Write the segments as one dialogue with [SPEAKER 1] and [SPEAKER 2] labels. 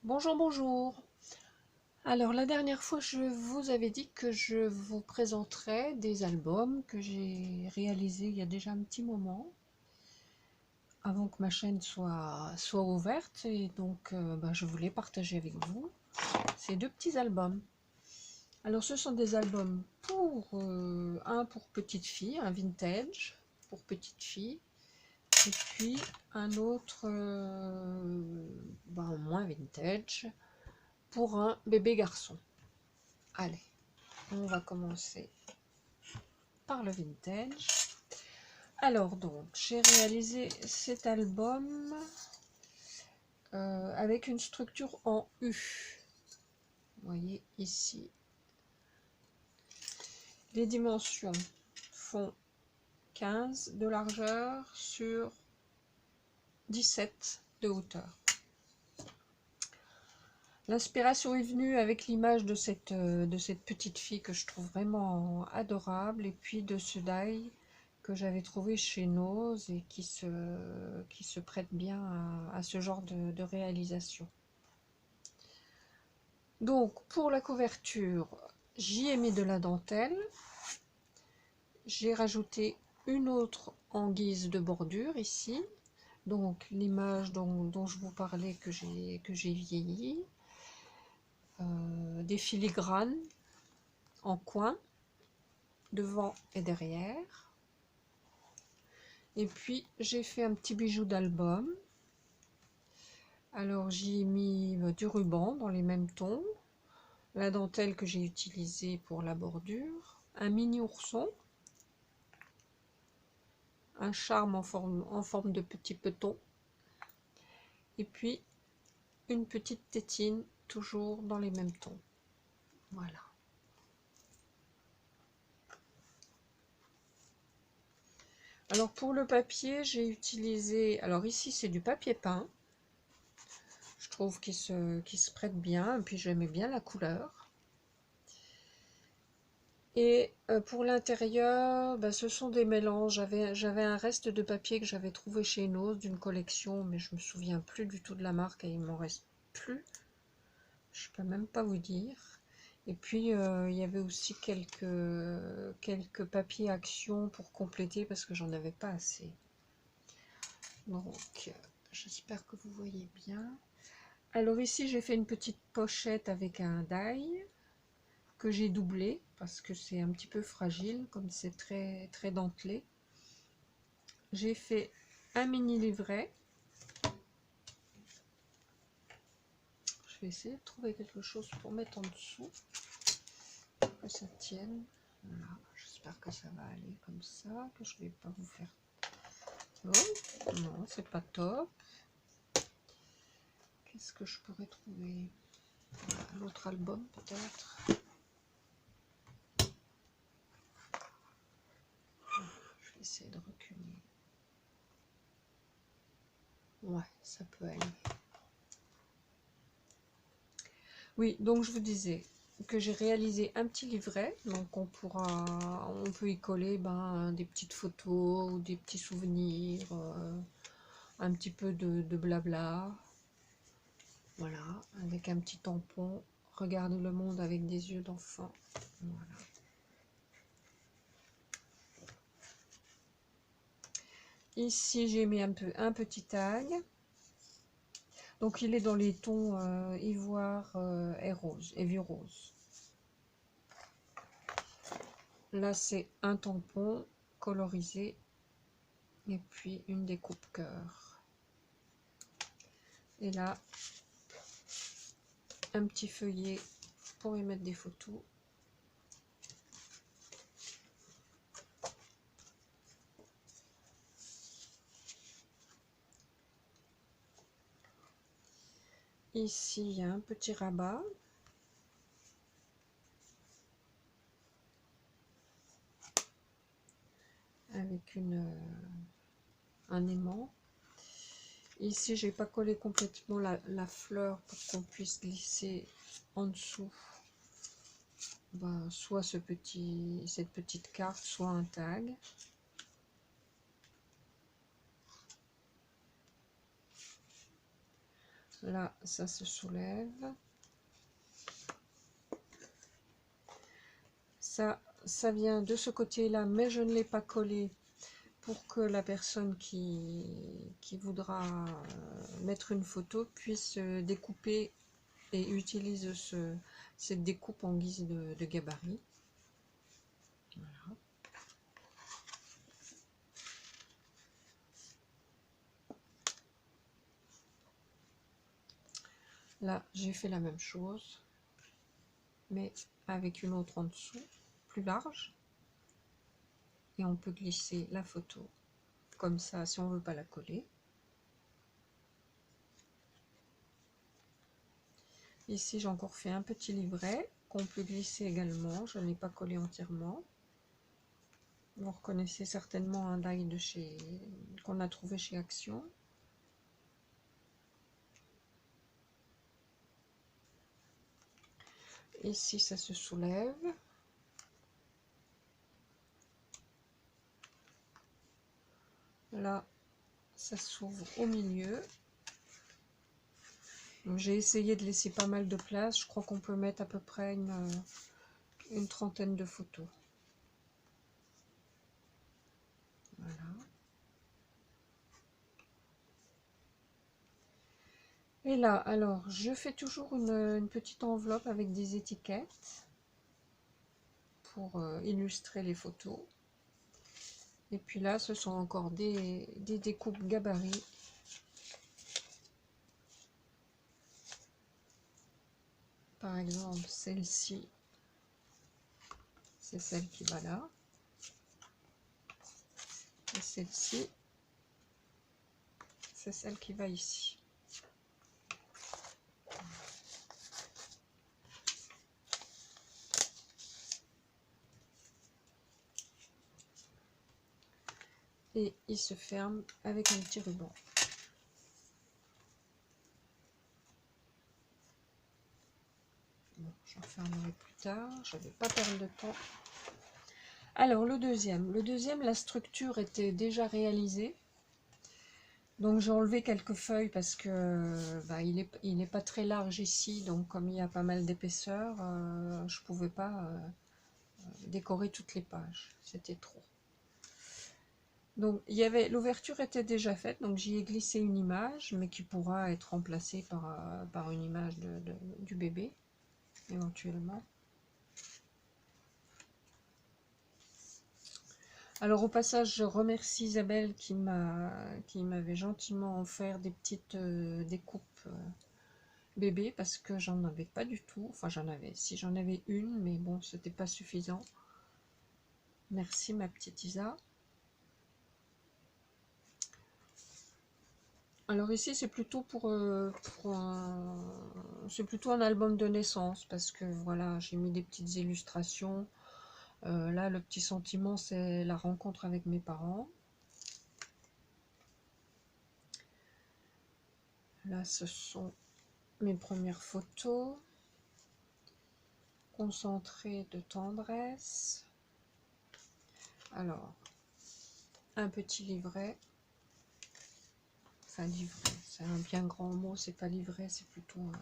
[SPEAKER 1] Bonjour, bonjour. Alors, la dernière fois, je vous avais dit que je vous présenterais des albums que j'ai réalisés il y a déjà un petit moment, avant que ma chaîne soit ouverte. Et donc, je voulais partager avec vous ces deux petits albums. Alors, ce sont des albums un pour petite fille, un vintage pour petite fille, et puis un autre moins vintage pour un bébé garçon. Allez, on va commencer par le vintage. Alors donc, j'ai réalisé cet album avec une structure en U. Vous voyez ici. Les dimensions font 15 de largeur sur 17 de hauteur. L'inspiration est venue avec l'image de cette petite fille que je trouve vraiment adorable, et puis de ce die que j'avais trouvé chez Nose et qui se prête bien à ce genre de réalisation. Donc pour la couverture, j'y ai mis de la dentelle. J'ai rajouté une autre en guise de bordure ici. Donc l'image dont je vous parlais que j'ai vieilli. Des filigranes en coin, devant et derrière. Et puis j'ai fait un petit bijou d'album. Alors j'y ai mis du ruban dans les mêmes tons, la dentelle que j'ai utilisée pour la bordure, un mini ourson, un charme en forme de petit peton, et puis une petite tétine toujours dans les mêmes tons. Voilà. Alors pour le papier, j'ai utilisé, alors ici c'est du papier peint. Je trouve qu'il se prête bien, et puis j'aimais bien la couleur. Et pour l'intérieur, ce sont des mélanges. J'avais un reste de papier que j'avais trouvé chez Nose d'une collection, mais je me souviens plus du tout de la marque et il m'en reste plus. Je peux même pas vous dire. Et puis il y avait aussi quelques papiers action pour compléter parce que j'en avais pas assez. Donc j'espère que vous voyez bien. Alors ici j'ai fait une petite pochette avec un die que j'ai doublé parce que c'est un petit peu fragile, comme c'est très très dentelé. J'ai fait un mini livret. Je vais essayer de trouver quelque chose pour mettre en dessous, pour que ça tienne. Voilà, j'espère que ça va aller comme ça, que je vais pas vous faire... Oh, non, c'est pas top. Qu'est-ce que je pourrais trouver? L'autre album peut-être. Je vais essayer de reculer. Ouais, ça peut aller. Oui, donc je vous disais que j'ai réalisé un petit livret, donc on peut y coller des petites photos ou des petits souvenirs, un petit peu de blabla, voilà, avec un petit tampon. Regardez le monde avec des yeux d'enfant. Voilà. Ici j'ai mis un petit tag. Donc il est dans les tons ivoire et rose, et vieux rose. Là c'est un tampon colorisé et puis une découpe cœur. Et là un petit feuillet pour y mettre des photos. Ici il y a un petit rabat. Avec un aimant. Ici j'ai pas collé complètement la fleur pour qu'on puisse glisser en dessous soit cette petite carte, soit un tag. Là, ça se soulève. Ça vient de ce côté-là, mais je ne l'ai pas collé pour que la personne qui voudra mettre une photo puisse découper et utilise cette découpe en guise de gabarit. Voilà. Là, j'ai fait la même chose, mais avec une autre en dessous, plus large. Et on peut glisser la photo comme ça si on ne veut pas la coller. Ici, j'ai encore fait un petit livret qu'on peut glisser également. Je n'ai pas collé entièrement. Vous reconnaissez certainement un die de chez qu'on a trouvé chez Action. Ici, ça se soulève. Là, ça s'ouvre au milieu. J'ai essayé de laisser pas mal de place. Je crois qu'on peut mettre à peu près une trentaine de photos. Voilà. Et là, alors, je fais toujours une petite enveloppe avec des étiquettes pour illustrer les photos. Et puis là, ce sont encore des découpes gabarit. Par exemple, celle-ci, c'est celle qui va là. Et celle-ci, c'est celle qui va ici. Et il se ferme avec un petit ruban. Bon, j'en fermerai plus tard, je ne vais pas perdre de temps. Alors le deuxième, la structure était déjà réalisée. Donc j'ai enlevé quelques feuilles parce que bah, il est pas très large ici, donc comme il y a pas mal d'épaisseur, je pouvais pas décorer toutes les pages, c'était trop. Donc l'ouverture était déjà faite, donc j'y ai glissé une image, mais qui pourra être remplacée par une image du bébé, éventuellement. Alors au passage, je remercie Isabelle qui m'avait gentiment offert des petites découpes bébé parce que j'en avais pas du tout. Enfin si j'en avais une, mais bon, c'était pas suffisant. Merci ma petite Isa. Alors ici c'est plutôt c'est plutôt un album de naissance parce que voilà, j'ai mis des petites illustrations. Là le petit sentiment c'est la rencontre avec mes parents. Là ce sont mes premières photos concentrées de tendresse. Alors un petit livret. Enfin livret, c'est un bien grand mot, c'est pas livret, c'est plutôt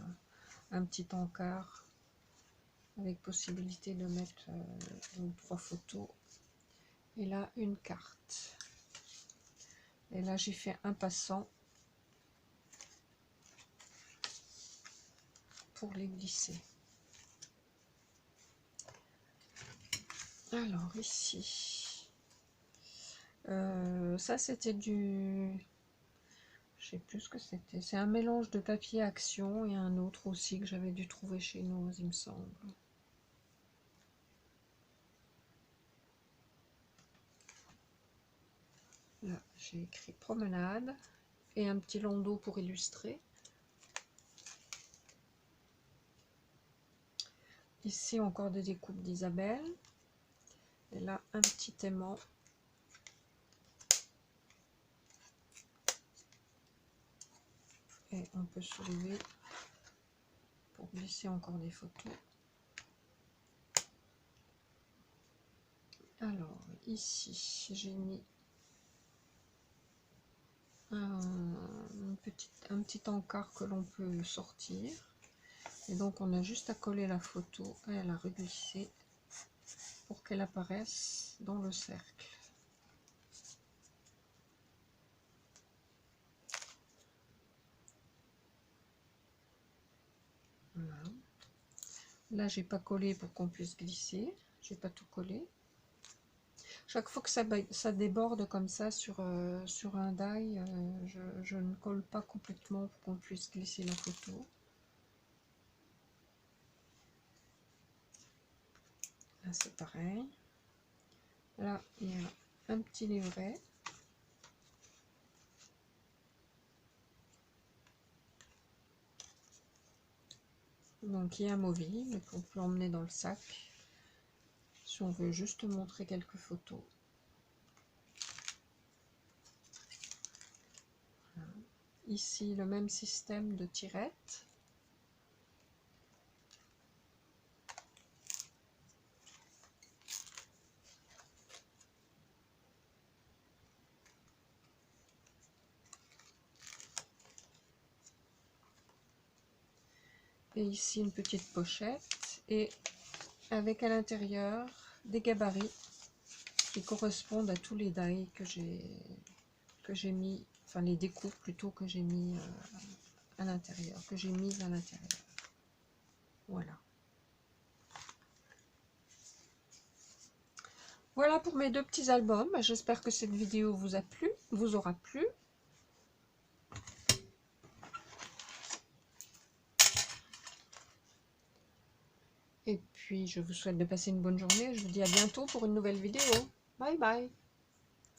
[SPEAKER 1] un petit encart avec possibilité de mettre 3 photos. Et là une carte. Et là j'ai fait un passant pour les glisser. Alors ici, ça c'était je sais plus ce que c'était. C'est un mélange de papier Action et un autre aussi que j'avais dû trouver chez nous, il me semble. Là, j'ai écrit promenade et un petit landau pour illustrer. Ici, encore des découpes d'Isabelle. Et là, un petit aimant. Et on peut soulever pour glisser encore des photos. Alors, ici, j'ai mis un petit encart que l'on peut sortir. Et donc on a juste à coller la photo et à la reglisser pour qu'elle apparaisse dans le cercle. Voilà. Là j'ai pas collé pour qu'on puisse glisser, j'ai pas tout collé. Chaque fois que ça déborde comme ça sur un die, je ne colle pas complètement pour qu'on puisse glisser la photo. Là c'est pareil. Là il y a un petit livret. Donc il est amovible, qu'on peut emmener dans le sac si on veut juste montrer quelques photos. Voilà. Ici le même système de tirette. Et ici une petite pochette et avec à l'intérieur des gabarits qui correspondent à tous les die que j'ai mis, enfin les découpes plutôt que j'ai mis à l'intérieur, à l'intérieur. Voilà. Voilà pour mes deux petits albums. J'espère que cette vidéo vous a plu, vous aura plu. Et puis je vous souhaite de passer une bonne journée. Je vous dis à bientôt pour une nouvelle vidéo. Bye bye.